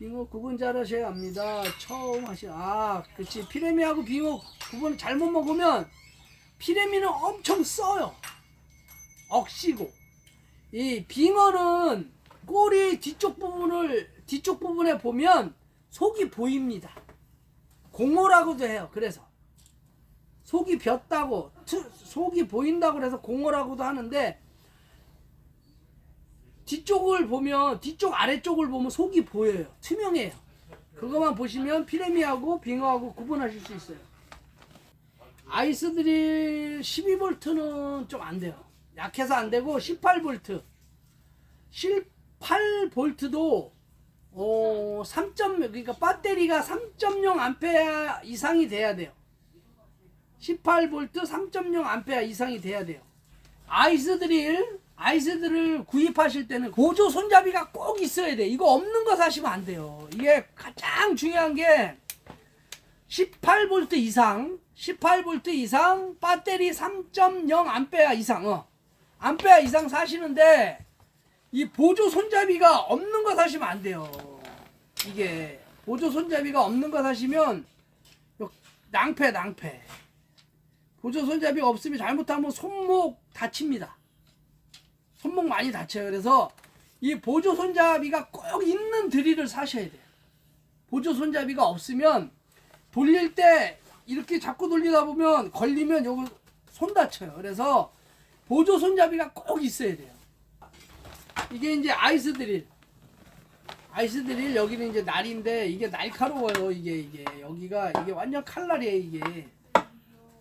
빙어 구분 잘하셔야 합니다. 처음 그치. 피레미하고 빙어 구분 잘못 먹으면 피레미는 엄청 써요. 억시고. 이 빙어는 꼬리 뒤쪽 부분에 보면 속이 보입니다. 공어라고도 해요. 그래서 속이 볐다고, 속이 보인다고 해서 공어라고도 하는데, 뒤쪽을 보면, 뒤쪽 아래쪽을 보면 속이 보여요. 투명해요. 그것만 보시면 피레미하고 빙어하고 구분하실 수 있어요. 아이스드릴 12V는 좀 안 돼요. 약해서 안 되고 18V. 18V도 3. 그러니까 배터리가 3.0A 이상이 돼야 돼요. 18V 3.0A 이상이 돼야 돼요. 아이스드릴 구입하실 때는 보조 손잡이가 꼭 있어야 돼. 이거 없는 거 사시면 안 돼요. 이게 가장 중요한 게 18V 이상, 18V 이상, 배터리 3.0A 이상, 암페어 이상 사시는데 이 보조 손잡이가 없는 거 사시면 안 돼요. 이게 보조 손잡이가 없는 거 사시면 낭패. 보조 손잡이가 없으면 잘못하면 손목 다칩니다. 손목 많이 다쳐요. 그래서 이 보조 손잡이가 꼭 있는 드릴을 사셔야 돼요. 보조 손잡이가 없으면 돌릴 때 이렇게 자꾸 돌리다 보면 걸리면 요거 손 다쳐요. 그래서 보조 손잡이가 꼭 있어야 돼요. 이게 이제 아이스드릴 여기는 이제 날인데 이게 날카로워요. 이게 여기가 이게 완전 칼날이에요.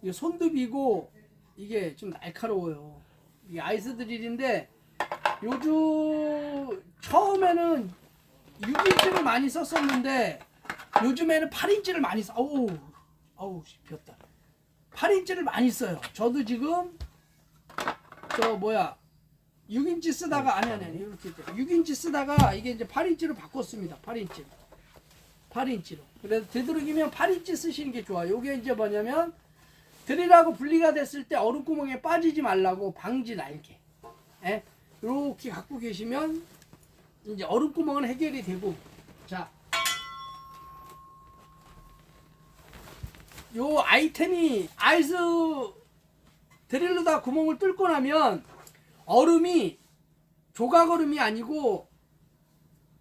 이게 손도 비고 이게 좀 날카로워요. 이게 아이스드릴인데 요즘 처음에는 6인치를 많이 썼었는데 요즘에는 8인치를 많이 써. 어우 비었다. 8인치를 많이 써요. 저도 지금 6인치 쓰다가 아니 이렇게 6인치 쓰다가 이게 이제 8인치로 바꿨습니다. 8인치로. 그래서 되도록이면 8인치 쓰시는 게 좋아요. 요게 이제 뭐냐면 드릴하고 분리가 됐을 때 얼음구멍에 빠지지 말라고 방지 날개. 이렇게 갖고 계시면 이제 얼음구멍은 해결이 되고. 자, 요 아이템이 아이스 드릴로다 구멍을 뚫고 나면 얼음이 조각 얼음이 아니고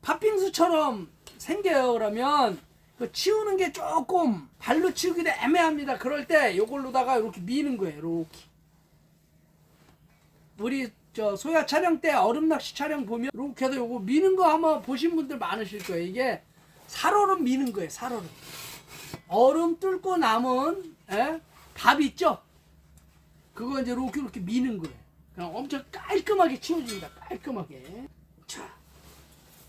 팥빙수처럼 생겨요. 그러면 그 치우는 게 조금 발로 치우기도 애매합니다. 그럴 때 요걸로다가 이렇게 미는 거예요. 이렇게 우리 소야 촬영 때 얼음 낚시 촬영 보면 이렇게 해서 요거 미는 거 한번 보신 분들 많으실 거예요. 이게 살얼음 미는 거예요. 살얼음. 얼음 뚫고 남은 밥 있죠? 그거 이제 이렇게 미는 거예요. 그냥 엄청 깔끔하게 치워줍니다. 깔끔하게. 자,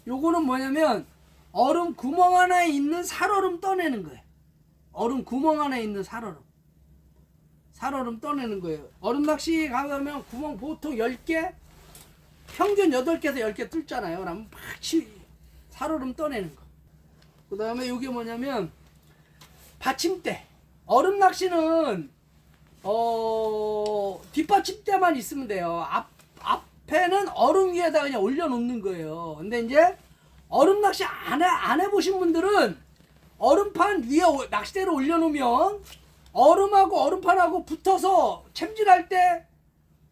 요거는 뭐냐면 얼음 구멍 하나에 있는 살얼음 떠내는 거예요. 얼음 구멍 하나에 있는 살얼음 떠내는 거예요. 얼음 낚시 가면 구멍 보통 10개, 평균 8개에서 10개 뚫잖아요. 그러면 막 살얼음 떠내는 거. 그 다음에 요게 뭐냐면 받침대. 얼음 낚시는 뒷받침대만 있으면 돼요. 앞에는 얼음 위에다 그냥 올려놓는 거예요. 근데 이제 얼음 낚시 안 해보신 분들은 얼음판 위에 낚싯대를 올려놓으면 얼음하고 얼음판하고 붙어서 챔질할 때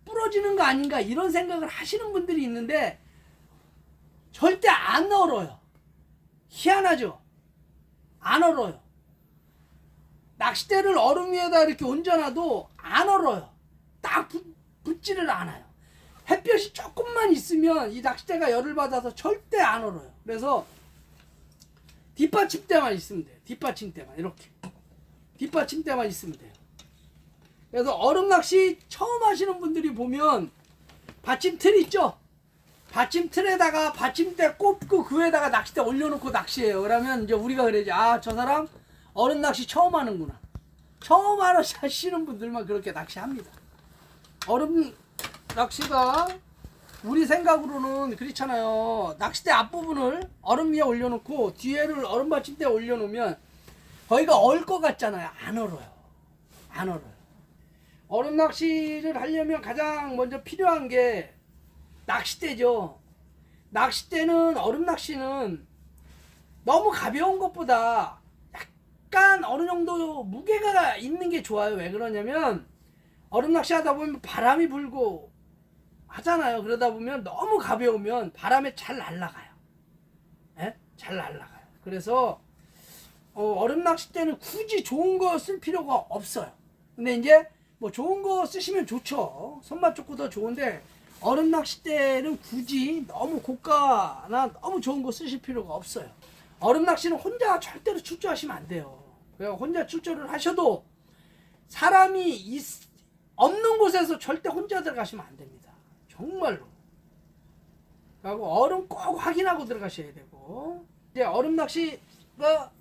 부러지는 거 아닌가 이런 생각을 하시는 분들이 있는데 절대 안 얼어요. 희한하죠? 안 얼어요. 낚싯대를 얼음 위에다 이렇게 얹어놔도 안 얼어요. 딱 붙지를 않아요. 햇볕이 조금만 있으면 이 낚싯대가 열을 받아서 절대 안 얼어요. 그래서 뒷받침대만 있으면 돼요. 뒷받침대만 이렇게. 뒷받침대만 있으면 돼요. 그래서 얼음 낚시 처음 하시는 분들이 보면 받침틀 있죠? 받침틀에다가 받침대 꼽고 그 위에다가 낚싯대 올려놓고 낚시해요. 그러면 이제 우리가 그래야지. 저 사람 얼음 낚시 처음 하는구나. 처음 하시는 분들만 그렇게 낚시합니다. 얼음 낚시가 우리 생각으로는 그렇잖아요. 낚싯대 앞부분을 얼음 위에 올려놓고 뒤에를 얼음 받침대에 올려놓으면 거기가 얼 것 같잖아요. 안 얼어요. 얼음 낚시를 하려면 가장 먼저 필요한 게 낚싯대죠. 낚싯대는 얼음 낚시는 너무 가벼운 것보다 약간 어느 정도 무게가 있는 게 좋아요. 왜 그러냐면 얼음 낚시 하다 보면 바람이 불고 하잖아요. 그러다 보면 너무 가벼우면 바람에 잘 날아가요. 예? 잘 날아가요. 그래서 얼음 낚시 때는 굳이 좋은 거 쓸 필요가 없어요. 근데 이제 뭐 좋은 거 쓰시면 좋죠. 손맛 좋고 더 좋은데 얼음 낚시 때는 굳이 너무 고가나 너무 좋은 거 쓰실 필요가 없어요. 얼음 낚시는 혼자 절대로 출조하시면 안 돼요. 그냥 혼자 출조를 하셔도 사람이 없는 곳에서 절대 혼자 들어가시면 안 됩니다. 정말로. 그리고 얼음 꼭 확인하고 들어가셔야 되고, 이제 얼음 낚시가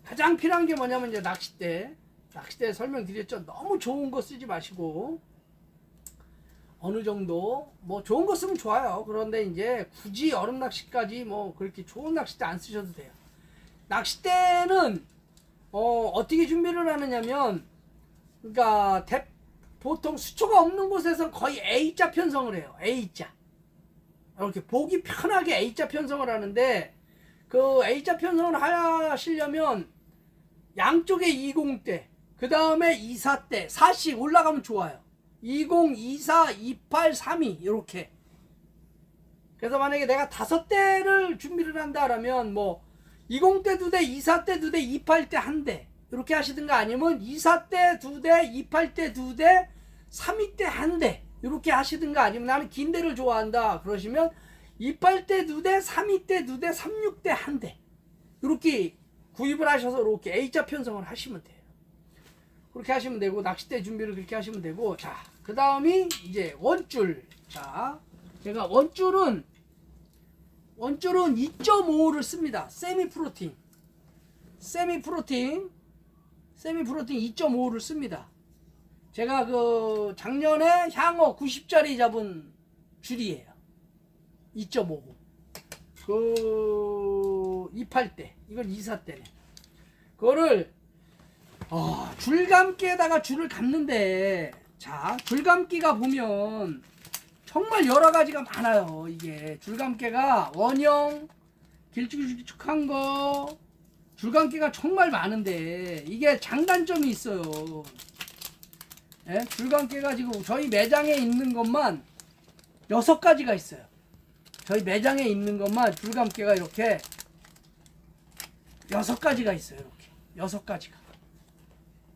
가장 필요한 게 뭐냐면 이제 낚싯대 설명드렸죠. 너무 좋은 거 쓰지 마시고 어느 정도 뭐 좋은 거 쓰면 좋아요. 그런데 이제 굳이 얼음 낚시까지 뭐 그렇게 좋은 낚싯대 안 쓰셔도 돼요. 낚싯대는 어떻게 준비를 하느냐면, 그러니까 보통 수초가 없는 곳에서 거의 A자 편성을 해요. A자. 이렇게 보기 편하게 A자 편성을 하는데, 그 A자 편성을 하시려면 양쪽에 20대, 그 다음에 24대, 4씩 올라가면 좋아요. 20, 24, 28, 32 이렇게. 그래서 만약에 내가 5대를 준비를 한다라면 뭐 20대 2대, 24대 2대, 28대 1대 이렇게 하시든가, 아니면 24대 2대, 28대 2대, 32대 1대 이렇게 하시든가, 아니면 나는 긴 대를 좋아한다 그러시면 28대 2대, 32대 2대, 36대 1대 이렇게 구입을 하셔서 이렇게 A자 편성을 하시면 돼요. 그렇게 하시면 되고, 낚싯대 준비를 그렇게 하시면 되고, 자, 그 다음이 이제 원줄. 자, 제가 원줄은 2.5를 씁니다. 세미 프로틴 2.5를 씁니다. 제가 그 작년에 향어 90짜리 잡은 줄이에요. 2.5. 그 28대, 이건 24대네. 그거를 줄감기에다가 줄을 감는데, 자, 줄감기가 보면 정말 여러 가지가 많아요. 이게 줄감기가 원형, 길쭉길쭉한 거, 줄감기가 정말 많은데 이게 장단점이 있어요. 예? 줄감기가 지금 저희 매장에 있는 것만 6가지가 있어요. 저희 매장에 있는 것만 줄감기가 이렇게 6가지가 있어요. 이렇게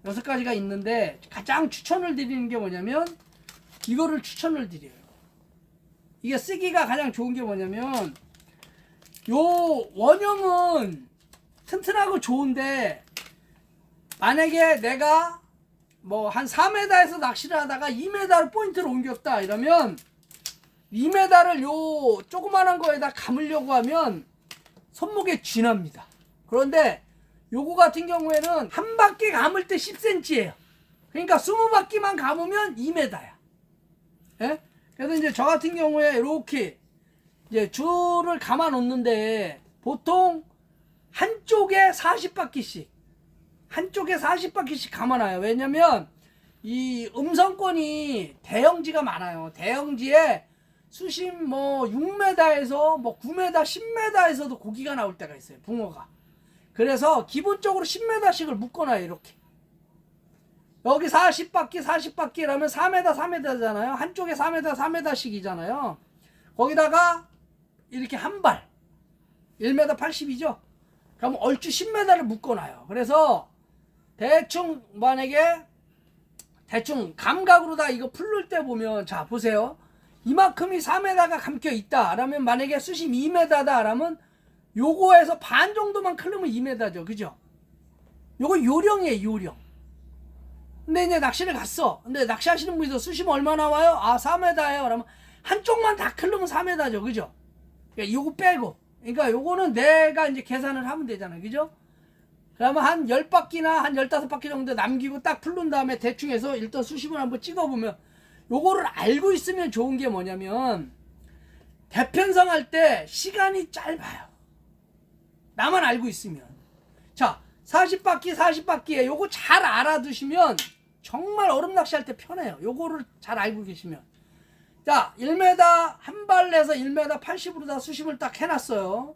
6가지가 있는데, 가장 추천을 드리는 게 뭐냐면 이거를 추천을 드려요. 이게 쓰기가 가장 좋은 게 뭐냐면, 요 원형은 튼튼하고 좋은데, 만약에 내가 뭐 한 4m에서 낚시를 하다가 2m로 포인트를 옮겼다 이러면 2m를 요 조그만한 거에다 감으려고 하면 손목에 쥐납니다. 그런데 요거 같은 경우에는 한 바퀴 감을 때 10cm예요. 그러니까 20바퀴만 감으면 2m야. 예? 그래서 이제 저 같은 경우에 이렇게 이제 줄을 감아 놓는데, 보통 한쪽에 40바퀴씩 감아놔요. 왜냐면 이 음성권이 대형지가 많아요. 대형지에 수심 뭐 6m에서 뭐 9m, 10m에서도 고기가 나올 때가 있어요. 붕어가. 그래서 기본적으로 10m씩을 묶어놔요. 이렇게 여기 40바퀴라면 4m잖아요. 한쪽에 4m씩이잖아요. 거기다가 이렇게 한 발 1m 80이죠. 그럼 얼추 10m를 묶어놔요. 그래서 대충 만약에 대충 감각으로 다 이거 풀릴 때 보면, 자 보세요. 이만큼이 4m가 감겨 있다 라면, 만약에 수심 2m다 라면 요거에서 반 정도만 클르면 2m죠. 그죠? 요거 요령이에요. 요령. 근데 이제 낚시를 갔어. 근데 낚시하시는 분이서 수심 얼마 나와요? 아 4m예요. 그러면 한쪽만 다 클르면 4m죠. 그죠? 그러니까 요거 빼고, 그러니까 요거는 내가 이제 계산을 하면 되잖아요. 그죠? 그러면 한 10바퀴나 한 15바퀴 정도 남기고 딱 풀른 다음에 대충 해서 일단 수심을 한번 찍어보면, 요거를 알고 있으면 좋은 게 뭐냐면 대편성할 때 시간이 짧아요. 나만 알고 있으면. 자, 40바퀴에 요거 잘 알아두시면 정말 얼음 낚시할 때 편해요. 요거를 잘 알고 계시면. 자, 1m 한 발에서 1m 80으로 다 수심을 딱 해놨어요.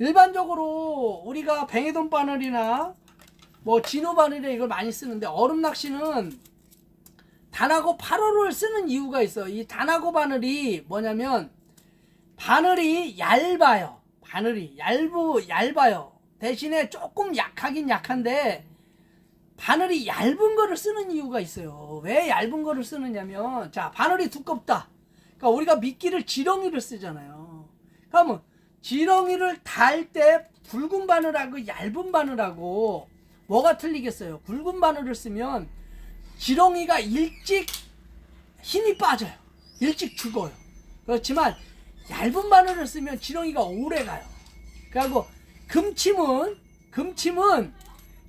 일반적으로 우리가 뱅에돔 바늘이나 뭐 진호 바늘에 이걸 많이 쓰는데 얼음 낚시는 단하고 8호를 쓰는 이유가 있어. 이 단하고 바늘이 뭐냐면 바늘이 얇아요. 바늘이 얇아요. 대신에 조금 약하긴 약한데 바늘이 얇은 거를 쓰는 이유가 있어요. 왜 얇은 거를 쓰느냐면, 자, 바늘이 두껍다. 그러니까 우리가 미끼를 지렁이를 쓰잖아요. 그러면 지렁이를 달 때 굵은 바늘하고 얇은 바늘하고 뭐가 틀리겠어요? 굵은 바늘을 쓰면 지렁이가 일찍 힘이 빠져요. 일찍 죽어요. 그렇지만 얇은 바늘을 쓰면 지렁이가 오래 가요. 그리고 금침은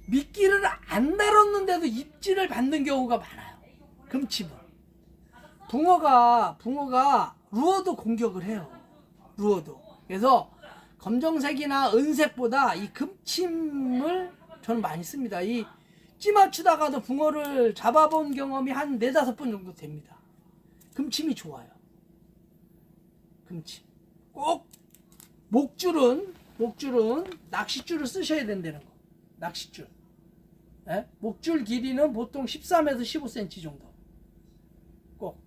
미끼를 안 달았는데도 입질을 받는 경우가 많아요. 금침은. 붕어가 루어도 공격을 해요. 루어도. 그래서 검정색이나 은색보다 이 금침을 저는 많이 씁니다. 이 찌맞추다가도 붕어를 잡아본 경험이 한 4-5번 정도 됩니다. 금침이 좋아요. 금침. 꼭 목줄은 낚싯줄을 쓰셔야 된다는 거. 낚싯줄. 예? 목줄 길이는 보통 13에서 15cm 정도. 꼭.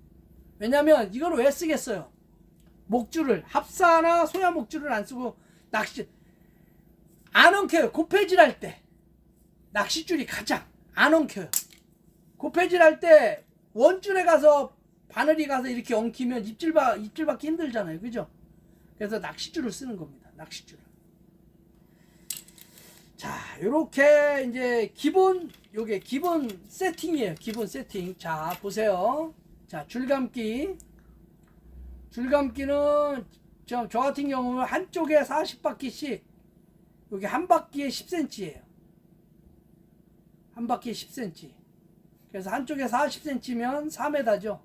왜냐면 이걸 왜 쓰겠어요? 목줄을 합사나 소야 목줄을 안 쓰고 낚싯줄 안 엉켜요. 고패질할 때 낚싯줄이 가장 안 엉켜요. 고패질할 때 원줄에 가서 바늘이 가서 이렇게 엉키면 입질 받기 힘들잖아요. 그죠? 그래서 낚싯줄을 쓰는 겁니다. 낚싯줄을. 자, 요렇게 이제 요게 기본 세팅이에요. 기본 세팅. 자, 보세요. 자, 줄감기는 저 같은 경우는 한쪽에 40바퀴씩, 여기 한 바퀴에 10cm예요. 한 바퀴에 10cm. 그래서 한쪽에 40cm면 4m죠.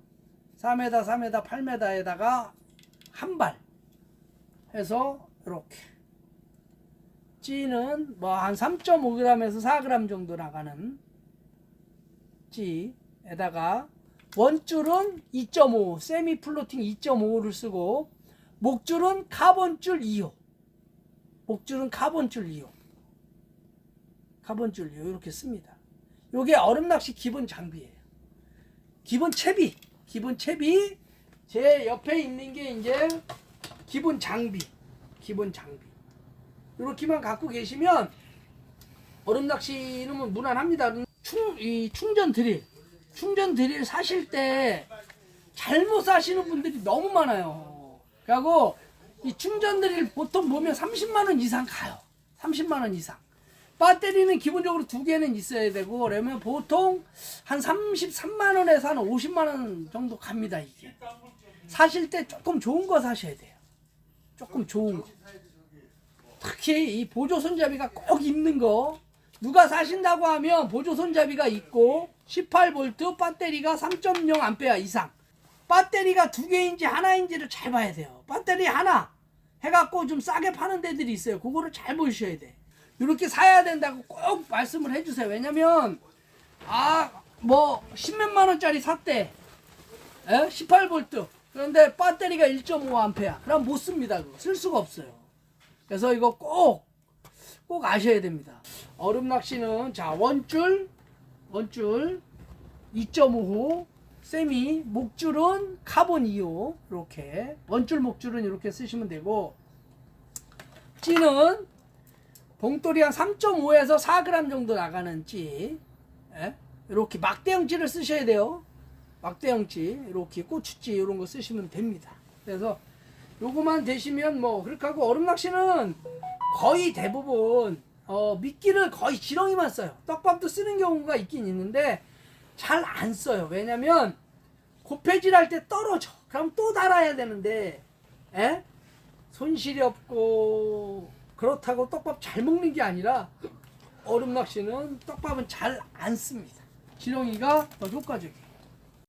4m, 8m에다가 한 발 해서 이렇게. 찌는 뭐 한 3.5g에서 4g 정도 나가는 찌에다가 원줄은 2.5, 세미 플로팅 2.5를 쓰고, 목줄은 카본줄 2호. 카본줄 2호 이렇게 씁니다. 요게 얼음 낚시 기본 장비예요. 기본 채비. 제 옆에 있는 게 이제 기본 장비. 이렇게만 갖고 계시면 얼음 낚시는 무난합니다. 충전 드릴 사실 때 잘못 사시는 분들이 너무 많아요. 그리고 이 충전 드릴 보통 보면 30만원 이상 가요. 30만원 이상. 배터리는 기본적으로 2개는 있어야 되고, 그러면 보통 한 33만원에서 한 50만원 정도 갑니다. 이게 사실 때 조금 좋은 거 사셔야 돼요. 조금 좋은 거. 특히 이 보조 손잡이가 꼭 있는 거. 누가 사신다고 하면 보조 손잡이가 있고 18V 배터리가 3.0A 이상. 배터리가 2개인지 하나인지를 잘 봐야 돼요. 배터리 하나 해갖고 좀 싸게 파는 데들이 있어요. 그거를 잘 보셔야 돼. 이렇게 사야 된다고 꼭 말씀을 해주세요. 왜냐면 뭐 10몇만원짜리 샀대. 18V. 그런데 배터리가 1.5A. 그럼 못 씁니다. 그거 쓸 수가 없어요. 그래서 이거 꼭 아셔야 됩니다. 얼음 낚시는 자, 원줄 2.5호, 세미, 목줄은 카본 2호. 이렇게 원줄 목줄은 이렇게 쓰시면 되고, 찌는 봉돌이 한 3.5에서 4g 정도 나가는 찌. 이렇게 막대형 찌를 쓰셔야 돼요. 막대형 찌, 이렇게 고추찌 이런 거 쓰시면 됩니다. 그래서 요거만 되시면 뭐 그렇게 하고, 얼음 낚시는 거의 대부분 미끼를 거의 지렁이만 써요. 떡밥도 쓰는 경우가 있긴 있는데 잘 안 써요. 왜냐면 고패질 할 때 떨어져. 그럼 또 달아야 되는데 손실이 없고, 그렇다고 떡밥 잘 먹는 게 아니라 얼음 낚시는 떡밥은 잘 안 씁니다. 지렁이가 더 효과적이에요.